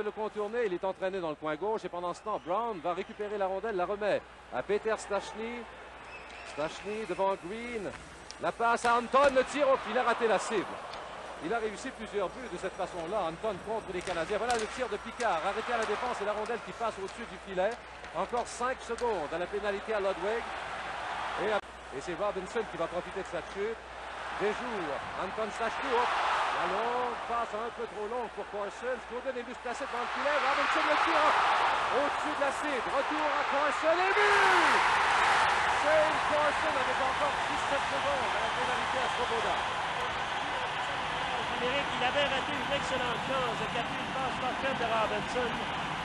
Le contourner, il est entraîné dans le coin gauche et pendant ce temps, Brown va récupérer la rondelle, la remet à Peter Stachny. Stachny devant Green. La passe à Anton, le tir, il a raté la cible. Il a réussi plusieurs buts de cette façon-là. Anton contre les Canadiens. Voilà le tir de Picard, arrêté à la défense et la rondelle qui passe au-dessus du filet. Encore 5 secondes à la pénalité à Ludwig. Et c'est Robinson qui va profiter de sa chute. Déjour, Anton Stachny. La longue passe un peu trop longue pour Carson. Scoden est placé devant le filet. Robinson le tire au-dessus de la cible. Retour à Carson et but! Shane Carson avec encore 17 secondes à la pénalité à Svoboda. Il avait raté une excellente chance de capter une passe parfaite de Robinson.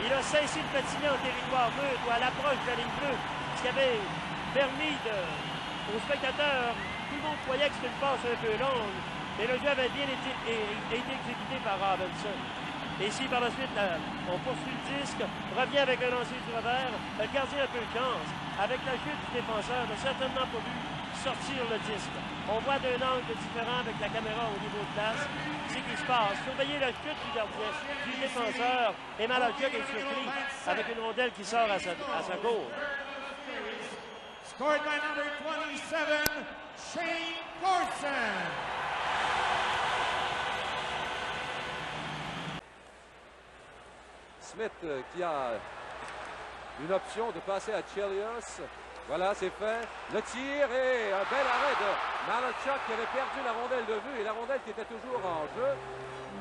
Il a cessé de patiner en territoire neutre ou à l'approche de la ligne bleue, ce qui avait permis aux spectateurs, tout le monde croyait que c'était une passe un peu longue, mais le jeu avait bien été exécuté par Robinson. Et si par la suite, on poursuit le disque, revient avec un lancer du revers, le gardien a peu de chance. Avec la chute du défenseur, n'a certainement pas vu sortir le disque. On voit d'un angle différent avec la caméra au niveau de place. C'est ce qui se passe. Surveillez la chute du gardien, du défenseur. Et Malachuk est surpris avec une rondelle qui sort à sa gauche. Scored by number 27, Shane Carson. Smith qui a une option de passer à Chelios. Voilà, c'est fait. Le tir et un bel arrêt de Malachuk qui avait perdu la rondelle de vue et la rondelle qui était toujours en jeu.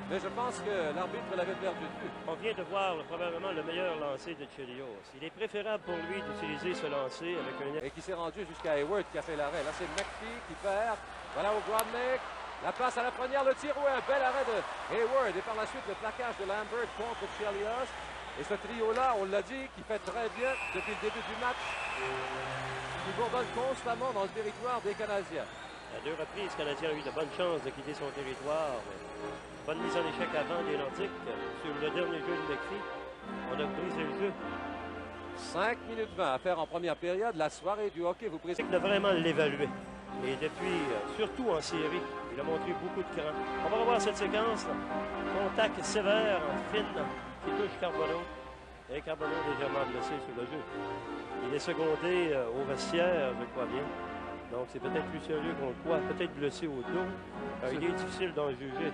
Mais je pense que l'arbitre l'avait perdu de vue. On vient de voir probablement le meilleur lancer de Chelios. Il est préférable pour lui d'utiliser ce lancer avec un... Et qui s'est rendu jusqu'à Hayward qui a fait l'arrêt. Là, c'est McPhee qui perd. Voilà au Grodnick. La passe à la première, le tir, un bel arrêt de Hayward. Et par la suite, le plaquage de Lambert contre Chelios. Et ce trio-là, on l'a dit, qui fait très bien depuis le début du match. Qui bourdonne constamment dans le territoire des Canadiens. À 2 reprises, le Canadien a eu de bonnes chances de quitter son territoire. Bonne mise en échec avant des Nordiques. Sur le dernier jeu de McPhee, on a brisé le jeu. 5 minutes 20 à faire en première période. La soirée du hockey vous présente. Il a vraiment l'évaluer. Et depuis, surtout en série, il a montré beaucoup de cran. On va revoir cette séquence. Contact sévère, fine, qui touche Carbonneau. Et Carbonneau légèrement blessé sur le jeu. Il est secondé au vestiaire, je crois bien. Donc c'est peut-être plus sérieux qu'on le croit. Peut-être blessé au dos. Il est difficile d'en juger.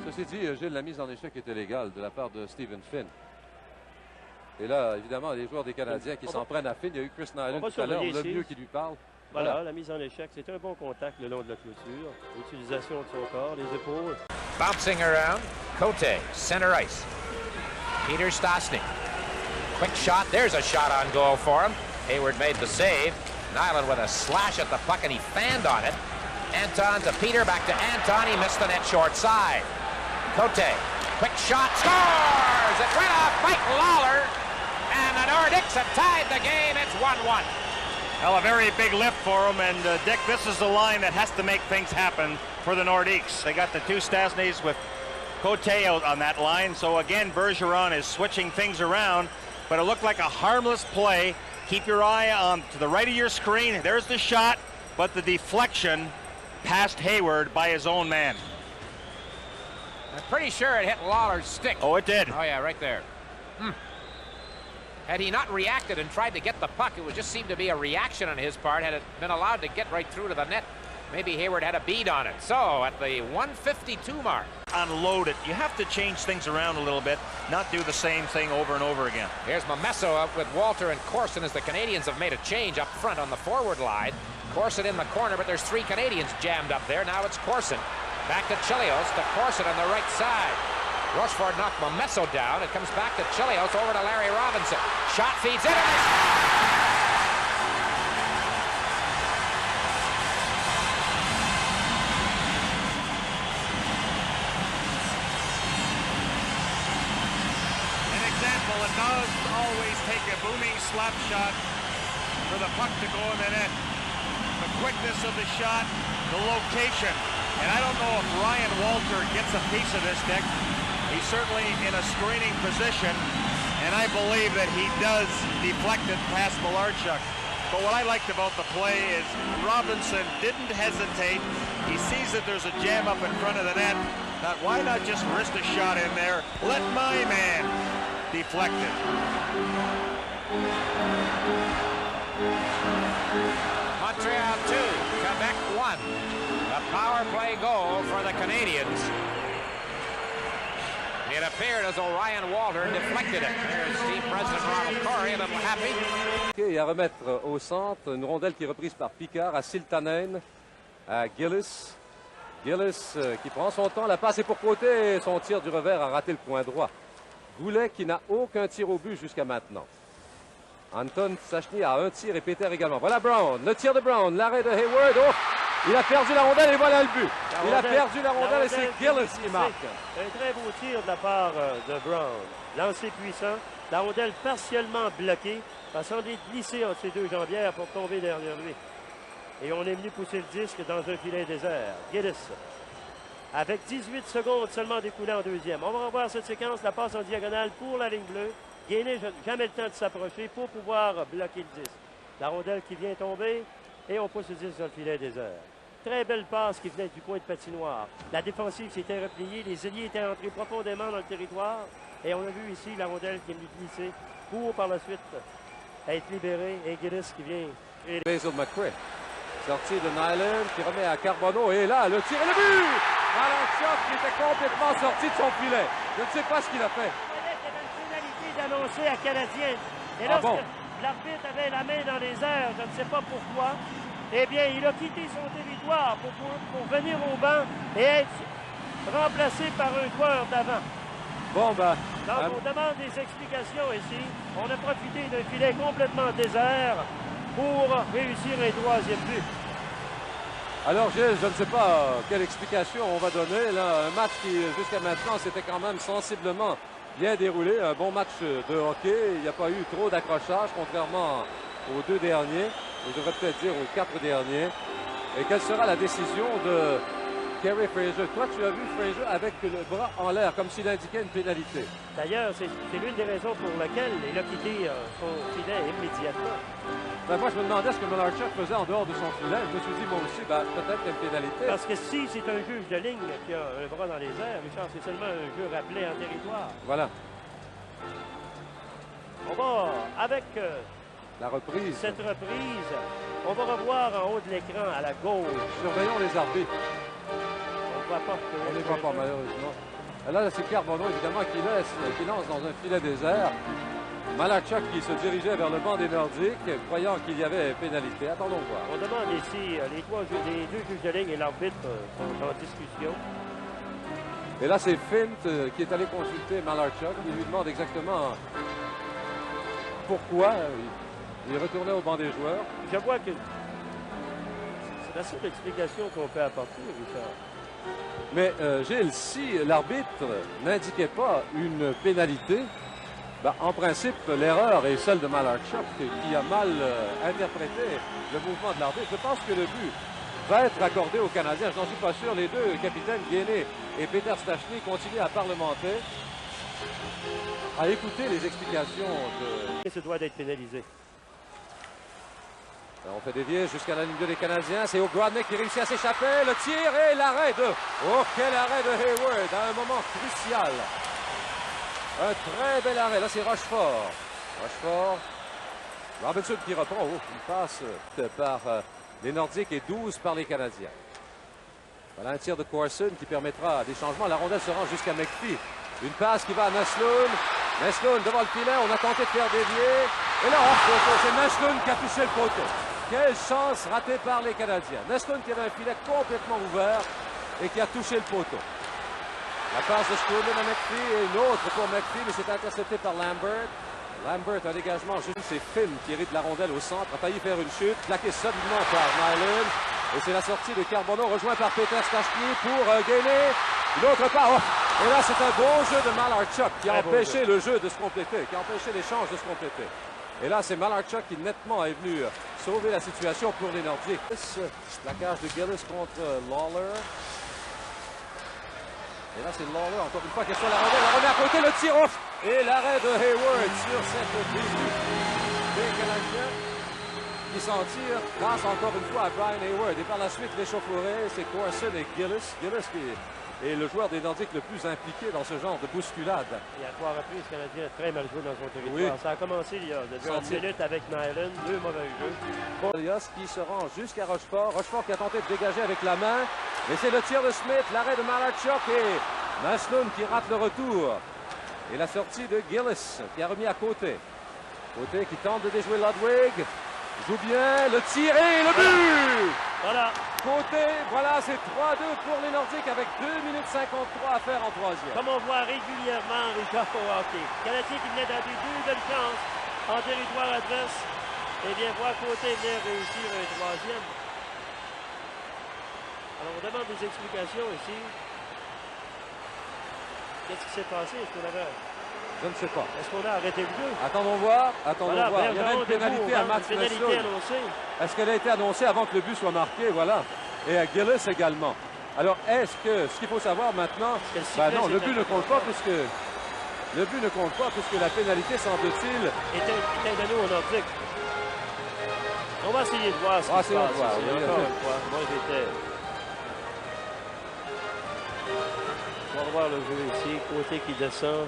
Ceci dit, Gilles, la mise en échec était légale de la part de Stephen Finn. Et là, évidemment, les joueurs des Canadiens qui s'en prennent à Finn. Il y a eu Chris Nyland tout à l'heure, le mieux qui lui parle. Voilà, la mise en échec. C'est un bon contact le long de la clôture. L'utilisation de son corps, les épaules. Bouncing around. Cote, center ice. Peter Stastny. Quick shot. There's a shot on goal for him. Hayward made the save. Nyland with a slash at the puck, and he fanned on it. Anton to Peter, back to Anton. He missed the net short side. Cote, quick shot, scores! It went off Mike Lawler, and the Nordics have tied the game. It's 1-1. Well, a very big lift for him, and Dick, this is the line that has to make things happen for the Nordiques. They got the two Stasnys with Cote out on that line, so again, Bergeron is switching things around, but it looked like a harmless play. Keep your eye on to the right of your screen. There's the shot, but the deflection past Hayward by his own man. I'm pretty sure it hit Lawler's stick. Oh, it did. Oh, yeah, right there. Had he not reacted and tried to get the puck, it would just seem to be a reaction on his part. Had it been allowed to get right through to the net, maybe Hayward had a bead on it. So, at the 1:52 mark. Unload it. You have to change things around a little bit, not do the same thing over and over again. Here's Momesso up with Walter and Corson as the Canadians have made a change up front on the forward line. Corson in the corner, but there's 3 Canadians jammed up there. Now it's Corson. Back to Chelios, to Corson on the right side. Rochefort knocked Momesso down. It comes back to Chelios, over to Larry Robinson. Shot feeds in. An example, it does always take a booming slap shot for the puck to go in the net. The quickness of the shot, the location. And I don't know if Ryan Walter gets a piece of this, Dick. He's certainly in a screening position, and I believe that he does deflect it past Malarchuk. But what I liked about the play is Robinson didn't hesitate. He sees that there's a jam up in front of the net, Why not just wrist a shot in there? Let my man deflect it. Montreal 2, Quebec 1. A power play goal for the Canadians. It appeared as though Ryan Walter deflected it. There's Team President Ronald Corey, a little happy. Et à remettre au centre, une rondelle qui est reprise par Picard à Siltanen, à Gillis. Gillis qui prend son temps, la passe est pour côté, son tir du revers a raté le coin droit. Goulet qui n'a aucun tir au but jusqu'à maintenant. Anton Stachny a un tir et Peter également. Voilà Brown, le tir de Brown, l'arrêt de Hayward. Oh, il a perdu la rondelle et voilà le but. Il a perdu la rondelle et c'est Gillis qui marque. Un très beau tir de la part de Brown. Lancé puissant, la rondelle partiellement bloquée, passant de glisser entre ses deux jambières pour tomber derrière lui. Et on est venu pousser le disque dans un filet désert. Gillis, avec 18 secondes seulement découlées en deuxième. On va revoir cette séquence, la passe en diagonale pour la ligne bleue. Gainé, jamais le temps de s'approcher pour pouvoir bloquer le disque. La rondelle qui vient tomber et on pousse le disque dans le filet désert. Très belle passe qui venait du coin de patinoire. La défensive s'était repliée, les ailiers étaient entrés profondément dans le territoire et on a vu ici la rondelle qui est venue glisser pour par la suite être libérée et Gillis qui vient. Basil McQuay. Sortie de Nyland qui remet à Carbonneau et là, le tir et le but! Malarchuk qui était complètement sorti de son filet. Je ne sais pas ce qu'il a fait. D'annoncer à Canadien. Et lorsque l'arbitre avait la main dans les airs, je ne sais pas pourquoi, eh bien, il a quitté son territoire pour venir au banc et être remplacé par un joueur d'avant. Bon, ben... Donc, on demande des explications ici. On a profité d'un filet complètement désert pour réussir un troisième but. Alors, Gilles, je ne sais pas quelle explication on va donner. Là, un match qui, jusqu'à maintenant, s'était quand même sensiblement bien déroulé. Un bon match de hockey. Il n'y a pas eu trop d'accrochage, contrairement aux deux derniers. Je devrais peut-être dire aux 4 derniers. Et quelle sera la décision de Kerry Fraser? Toi, tu as vu Fraser avec le bras en l'air, comme s'il indiquait une pénalité. D'ailleurs, c'est l'une des raisons pour lesquelles il a quitté son filet immédiatement. Ben, moi, je me demandais ce que Malarchuk faisait en dehors de son filet. Je me suis dit, moi aussi, ben, peut-être qu'il y a une pénalité. Parce que si c'est un juge de ligne qui a un bras dans les airs, Richard, c'est seulement un jeu rappelé en territoire. Voilà. On va, avec la reprise. Cette reprise, on va revoir en haut de l'écran à la gauche. Surveillons les arbitres. On ne voit pas. On ne les voit pas, malheureusement. Là, c'est Carbonneau, évidemment, qui lance dans un filet désert. Malarchuk qui se dirigeait vers le banc des Nordiques, croyant qu'il y avait pénalité. Attendons voir. On demande ici, les deux juges de ligne et l'arbitre sont en discussion. Et là, c'est Fint qui est allé consulter Malarchuk. Il lui demande exactement pourquoi il retournait au banc des joueurs. Je vois que c'est la seule explication qu'on peut apporter, Richard. Mais Gilles, si l'arbitre n'indiquait pas une pénalité, ben, en principe, l'erreur est celle de Malarchuk qui a mal interprété le mouvement de l'arbitre. Je pense que le but va être accordé aux Canadiens. Je n'en suis pas sûr. Les deux capitaines, Gainé et Peter Stachny, continuent à parlementer, à écouter les explications de... Et ce doit être pénalisé. On fait dévier jusqu'à la ligne 2 des Canadiens. C'est O'Grodnick qui réussit à s'échapper. Le tir et l'arrêt de... Oh, quel arrêt de Hayward à un moment crucial. Un très bel arrêt. Là, c'est Rochefort. Rochefort. Robinson qui reprend. Oh, une passe par les Nordiques et 12 par les Canadiens. Voilà un tir de Corson qui permettra des changements. La rondelle se rend jusqu'à McPhee. Une passe qui va à Nesloun. Nesloun devant le filet. On a tenté de faire dévier. Et là, c'est Nesloun qui a touché le poteau. Quelle chance ratée par les Canadiens. Nesloun qui avait un filet complètement ouvert et qui a touché le poteau. La passe de Sturman à McPhee et une autre pour McPhee, mais c'est intercepté par Lambert. Lambert, un dégagement juste. C'est Finn qui hérite la rondelle au centre, a failli faire une chute, plaqué solidement par Nyland. Et c'est la sortie de Carbonneau, rejoint par Peter Stachny pour Gainé. Une autre part. Oh! Et là, c'est un beau jeu de Malarchuk qui a empêché le jeu de se compléter, qui a empêché l'échange de se compléter. Et là, c'est Malarchuk qui nettement est venu sauver la situation pour les Nordiques. Plaquage de Gillis contre Lawler. Et là, c'est Lawler, encore une fois, qui est sur la rondelle. La remet à côté, le tir off. Et l'arrêt de Hayward sur cette début des Canadiens qui s'en tire grâce encore une fois à Brian Hayward. Et par la suite, l'échauffourée, c'est Corson et Gillis. Gillis qui et le joueur des Nordiques le plus impliqué dans ce genre de bousculade. Et à 3 reprises, le Canadien a très mal joué dans son territoire. Oui. Ça a commencé il y a déjà une minute avec Nyland, 2 mauvais jeux. Elias qui se rend jusqu'à Rochefort. Rochefort qui a tenté de dégager avec la main. Et c'est le tir de Smith, l'arrêt de Malachuk et Naslund qui rate le retour. Et la sortie de Gillis qui a remis à Côté. Côté qui tente de déjouer Ludwig. Joue bien, le tir et le but! Voilà. Côté, voilà, c'est 3-2 pour les Nordiques avec 2 minutes 53 à faire en troisième. Comme on voit régulièrement Richard au hockey. Canadien qui venait d'avoir 2 belles chances en territoire adverse. Et bien, voir Côté venir réussir un troisième. Alors, on demande des explications ici. Qu'est-ce qui s'est passé? Est-ce qu'on avait... Je ne sais pas. Est-ce qu'on a arrêté le jeu? Attendons voir, attendons Voilà, voir. Il y avait une pénalité à Mats pénalité Naslund. annoncée. Est-ce qu'elle a été annoncée avant que le but soit marqué? Voilà. Et à Gillis également. Alors, est-ce que, ce qu'il faut savoir maintenant, non, le but ne compte pas puisque la pénalité, semble-t-il, était donnée au Nordique. On va essayer de voir ce qui se passe ici, encore une fois. Moi, j'étais... On va revoir le jeu ici. Côté qui descend.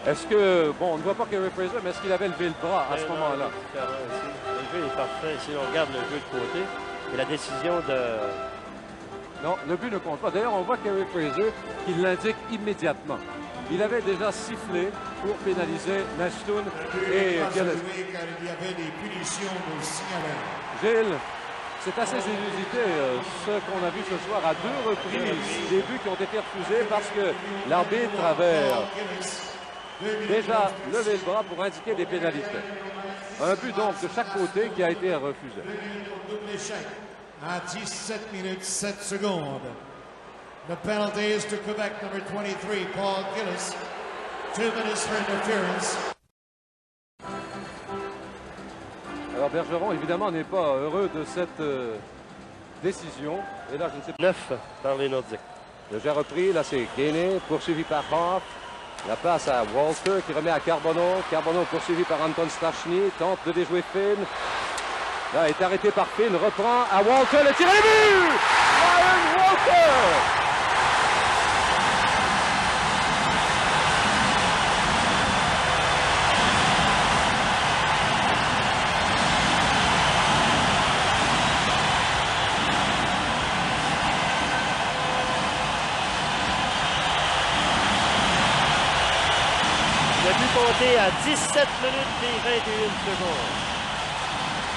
est-ce que, bon, on ne voit pas Kerry Fraser, mais est-ce qu'il avait levé le bras à ce moment-là? Le jeu est parfait. Si on regarde le jeu de Côté, et la décision de... Non, le but ne compte pas. D'ailleurs, on voit Kerry Fraser qui l'indique immédiatement. Il avait déjà sifflé pour pénaliser Naslund et Gillis. Il y avait des punitions de signaler. Gilles, c'est assez inusité ce qu'on a vu ce soir à 2 reprises. Des buts qui ont été refusés parce que l'arbitre avait déjà levé le bras pour indiquer des pénalités. Un but donc de chaque côté qui a été refusé. À 17 minutes 7 secondes. The penalty is to Quebec, number 23, Paul Gillis. 2 minutes for interference. Alors Bergeron, évidemment, n'est pas heureux de cette décision. Et là, je ne sais pas. 9 par les Nordiques. Déjà repris, là c'est Gainey, poursuivi par Hoff. La passe à Walter qui remet à Carbonneau. Carbonneau poursuivi par Anton Stachny, tente de déjouer Finn. Là, est arrêté par Finn, reprend à Walter, le tir et le but! Ryan Walter! Le but compté à 17 minutes et 21 secondes.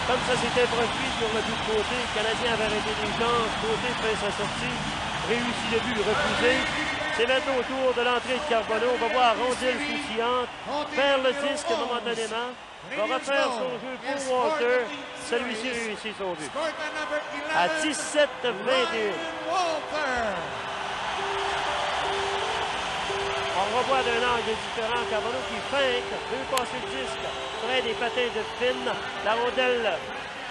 Comme ça s'était produit sur le but de Côté, le Canadien avait arrêté des chances. Côté fait sa sortie, réussit le but refusé. C'est maintenant au tour de l'entrée de Carbonneau. On va voir Rondelle soutillante faire le disque momentanément. Va refaire son jeu pour Walter. Celui-ci réussit son but. À 17-21. On revoit d'un angle différent Carbonneau qui feinte, veut passer le disque, près des patins de Finn. La rondelle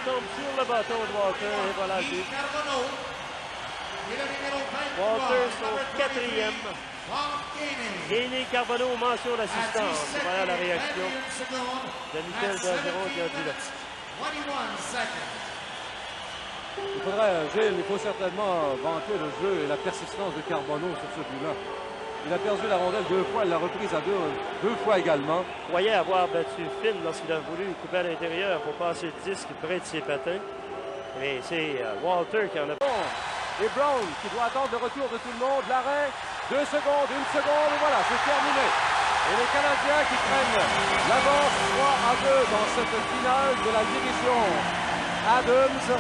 tombe sur le bâton de Walter et voilà le but. Walter, son 4e. Gainey, Carbonneau, mention d'assistance. Voilà la réaction de Michel Bergeron qui a dit là. Il faudrait, Gilles, il faut certainement vanter le jeu et la persistance de Carbonneau sur ce but-là. Il a perdu la rondelle 2 fois, il l'a reprise à deux fois également. Croyait avoir battu Finn lorsqu'il a voulu couper à l'intérieur pour passer le disque près de ses patins. Mais c'est Walter qui en a... Et Brown qui doit attendre le retour de tout le monde. L'arrêt, 2 secondes, 1 seconde, et voilà, c'est terminé. Et les Canadiens qui prennent l'avance 3-2 dans cette finale de la division Adams.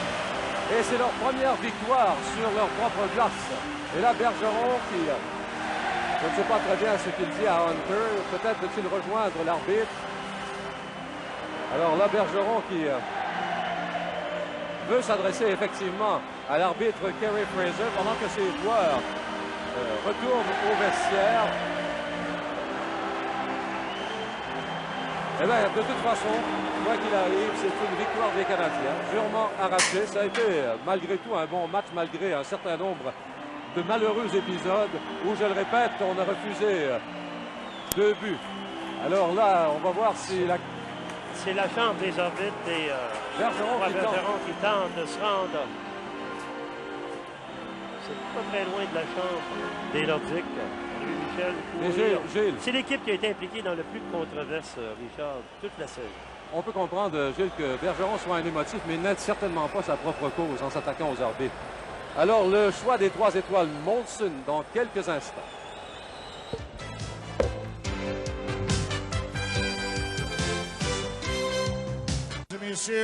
Et c'est leur première victoire sur leur propre glace. Et là, Bergeron qui... Je ne sais pas très bien ce qu'il dit à Hunter. Peut-être veut-il rejoindre l'arbitre. Alors là, Bergeron qui veut s'adresser effectivement à l'arbitre Kerry Fraser pendant que ses joueurs retournent au vestiaire. Eh bien, de toute façon, quoi qu'il arrive, c'est une victoire des Canadiens, purement arrachée. Ça a été, malgré tout, un bon match, malgré un certain nombre de malheureux épisodes où, je le répète, on a refusé 2 buts. Alors là, on va voir si C'est la chambre des orbites et Bergeron qui tente de se rendre. C'est pas très loin de la chambre des Nordiques. Michel. Gilles. C'est l'équipe qui a été impliquée dans le plus de controverses, Richard, toute la saison. On peut comprendre, Gilles, que Bergeron soit un émotif, mais n'aide certainement pas sa propre cause en s'attaquant aux arbitres. Alors, le choix des 3 étoiles Molson dans quelques instants. Messieurs.